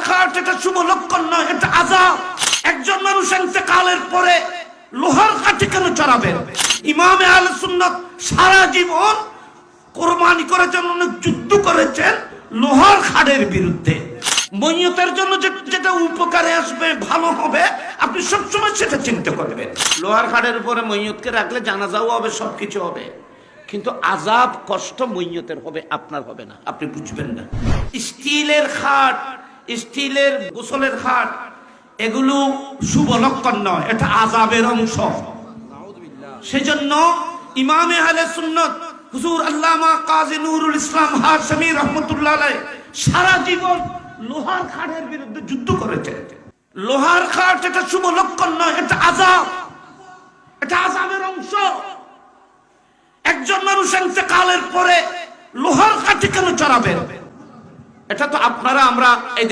খাট এটা শুভ লক্ষণ নয়, এটা আযাব। একজন মানুষ ইন্তেকালের পরে লোহার খাটে কেন চড়াবেন? ইমামে আহলে সুন্নাত সারা জীবন কোরবানি করেছেন, অনেক যুদ্ধ করেছেন লোহার খাটের বিরুদ্ধে। মইয়তের জন্য যেটা উপকারে আসবে, ভালো হবে, আপনি সবসময় সেটা চিন্তা করবেন। লোহার খাটের উপরে মইয়তকে রাখলে জানাজাও হবে, সবকিছু হবে, কিন্তু আযাব কষ্ট মইয়তের হবে, আপনার হবে না, আপনি বুঝবেন না। স্টিলের খাট, স্টিলের গোসলের খাট, এগুলো শুভ লক্ষণ নয়, এটা আযাবের অংশ। সেজন্য ইমামে আহলে সুন্নাত হুজুর আল্লামা কাজী নুরুল ইসলাম হাশমি রাহমাতুল্লাহ আলাইহি সারা জীবন লোহার খাটের বিরুদ্ধে যুদ্ধ করেছে। লোহার খাট এটা শুভ লক্ষণ নয়, এটা আযাব, এটা আযাবের অংশ। একজন মানুষ ইন্তেকালের পরে লোহার খাটে কেন চড়াবেন? এটা তো আপনারা আমরা